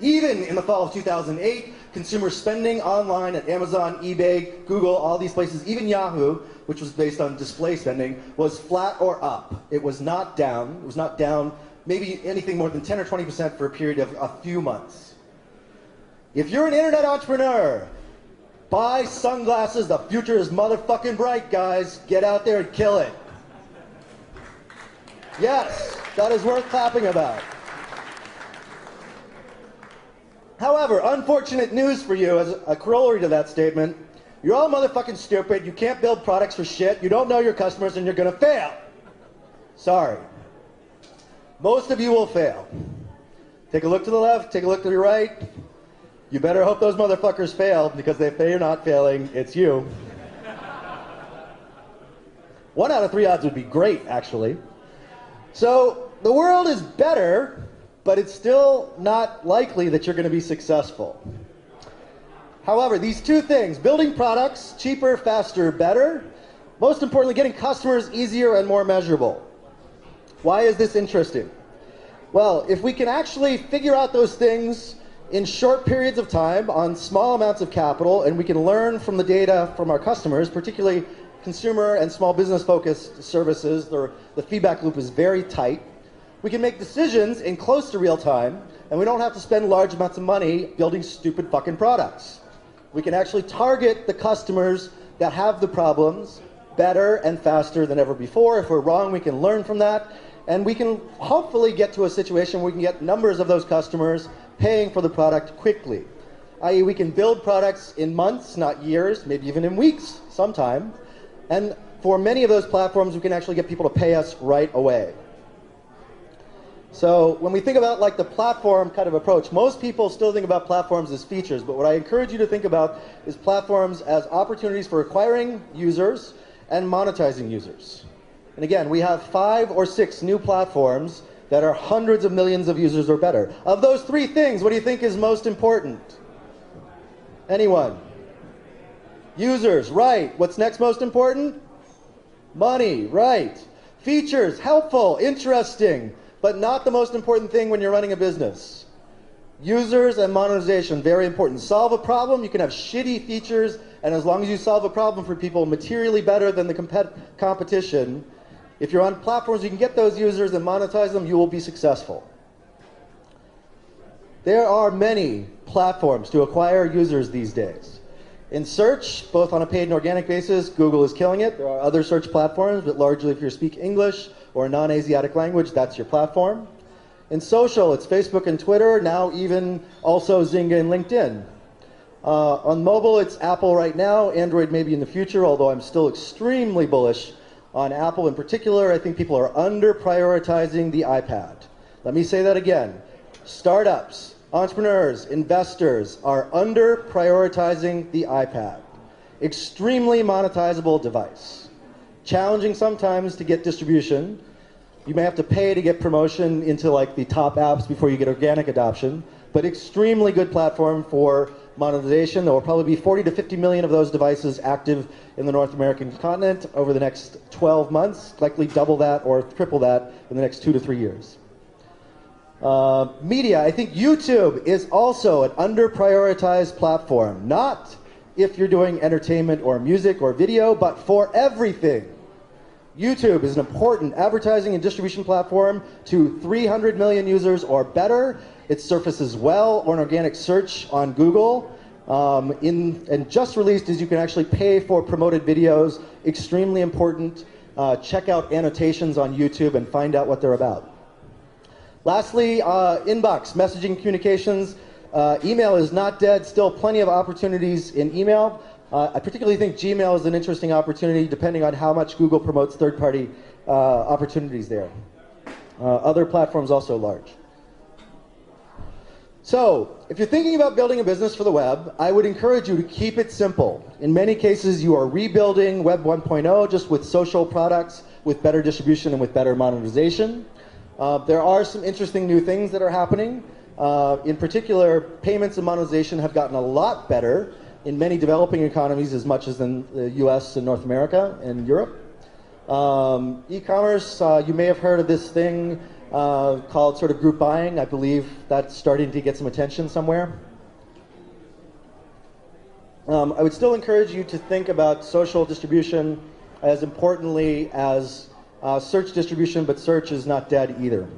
Even in the fall of 2008, consumer spending online at Amazon, eBay, Google, all these places, even Yahoo, which was based on display spending, was flat or up. It was not down. It was not down maybe anything more than 10 or 20% for a period of a few months. If you're an internet entrepreneur, buy sunglasses. The future is motherfucking bright, guys. Get out there and kill it. Yes, that is worth clapping about. However, unfortunate news for you as a corollary to that statement, you're all motherfucking stupid, you can't build products for shit, you don't know your customers, and you're gonna fail. Sorry. Most of you will fail. Take a look to the left, take a look to the right. You better hope those motherfuckers fail, because if they are not failing, it's you. 1 out of 3 odds would be great, actually. So, the world is better, but it's still not likely that you're going to be successful. However, these two things, building products cheaper, faster, better, most importantly, getting customers easier and more measurable. Why is this interesting? Well, if we can actually figure out those things in short periods of time on small amounts of capital, and we can learn from the data from our customers, particularly consumer and small business focused services, the feedback loop is very tight. We can make decisions in close to real time, and we don't have to spend large amounts of money building stupid fucking products. We can actually target the customers that have the problems better and faster than ever before. If we're wrong, we can learn from that, and we can hopefully get to a situation where we can get numbers of those customers paying for the product quickly. I.e., we can build products in months, not years, maybe even in weeks sometime, and for many of those platforms, we can actually get people to pay us right away. So when we think about like the platform kind of approach, most people still think about platforms as features, but what I encourage you to think about is platforms as opportunities for acquiring users and monetizing users. And again, we have 5 or 6 new platforms that are hundreds of millions of users or better. Of those 3 things, what do you think is most important? Anyone? Users, right. What's next most important? Money, right. Features, helpful, interesting, but not the most important thing when you're running a business. Users and monetization, very important. Solve a problem, you can have shitty features, and as long as you solve a problem for people materially better than the competition, if you're on platforms you can get those users and monetize them, you will be successful. There are many platforms to acquire users these days. In search, both on a paid and organic basis, Google is killing it. There are other search platforms, but largely if you speak English or a non-Asiatic language, that's your platform. In social, it's Facebook and Twitter, now even also Zynga and LinkedIn. On mobile, it's Apple right now, Android maybe in the future, although I'm still extremely bullish on Apple in particular. I think people are under-prioritizing the iPad. Let me say that again. Startups, entrepreneurs, investors are under-prioritizing the iPad. Extremely monetizable device. Challenging sometimes to get distribution. You may have to pay to get promotion into like the top apps before you get organic adoption, but extremely good platform for monetization. There will probably be 40 to 50 million of those devices active in the North American continent over the next 12 months, likely double that or triple that in the next 2 to 3 years. Media, I think YouTube is also an under-prioritized platform, not if you're doing entertainment or music or video, but for everything. YouTube is an important advertising and distribution platform to 300 million users or better. It surfaces well on organic search on Google. And just released is you can actually pay for promoted videos. Extremely important. Check out annotations on YouTube and find out what they're about. Lastly, inbox, messaging communications. Email is not dead. Still plenty of opportunities in email. I particularly think Gmail is an interesting opportunity depending on how much Google promotes third-party opportunities there. Other platforms also large. So, if you're thinking about building a business for the web, I would encourage you to keep it simple. In many cases, you are rebuilding Web 1.0 just with social products, with better distribution and with better monetization. There are some interesting new things that are happening. In particular, payments and monetization have gotten a lot better in many developing economies as much as in the US and North America and Europe. E-commerce, you may have heard of this thing called sort of group buying. I believe that's starting to get some attention somewhere. I would still encourage you to think about social distribution as importantly as search distribution, but search is not dead either.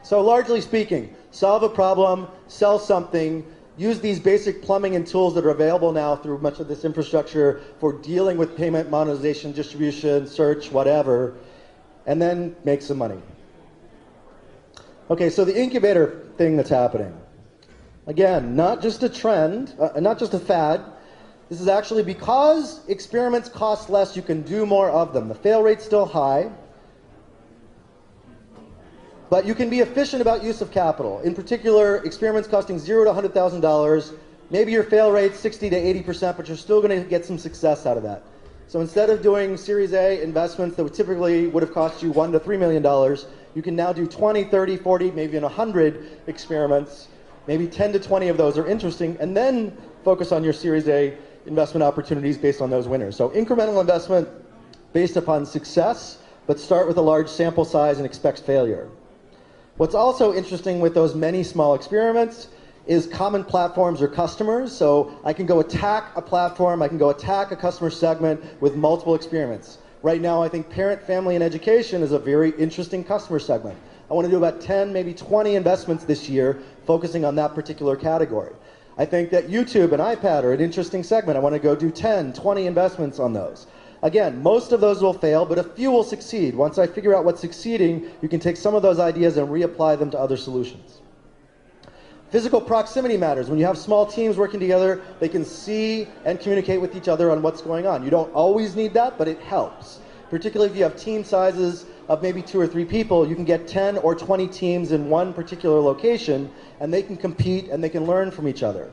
So largely speaking, solve a problem, sell something, use these basic plumbing and tools that are available now through much of this infrastructure for dealing with payment, monetization, distribution, search, whatever, and then make some money. Okay, so the incubator thing that's happening. Again, not just a trend, not just a fad. This is actually because experiments cost less, you can do more of them. The fail rate's still high, but you can be efficient about use of capital. In particular, experiments costing $0 to $100,000, maybe your fail rate's 60 to 80%, but you're still going to get some success out of that. So instead of doing Series A investments that typically would have cost you $1 to $3 million, you can now do 20, 30, 40, maybe even 100 experiments. Maybe 10 to 20 of those are interesting, and then focus on your Series A investment opportunities based on those winners. So incremental investment based upon success, but start with a large sample size and expect failure. What's also interesting with those many small experiments is common platforms or customers. So I can go attack a platform, I can go attack a customer segment with multiple experiments. Right now, I think parent, family, and education is a very interesting customer segment. I want to do about 10, maybe 20 investments this year focusing on that particular category. I think that YouTube and iPad are an interesting segment. I want to go do 10, 20 investments on those. Again, most of those will fail, but a few will succeed. Once I figure out what's succeeding, you can take some of those ideas and reapply them to other solutions. Physical proximity matters. When you have small teams working together, they can see and communicate with each other on what's going on. You don't always need that, but it helps. Particularly if you have team sizes of maybe 2 or 3 people, you can get 10 or 20 teams in one particular location, and they can compete and they can learn from each other.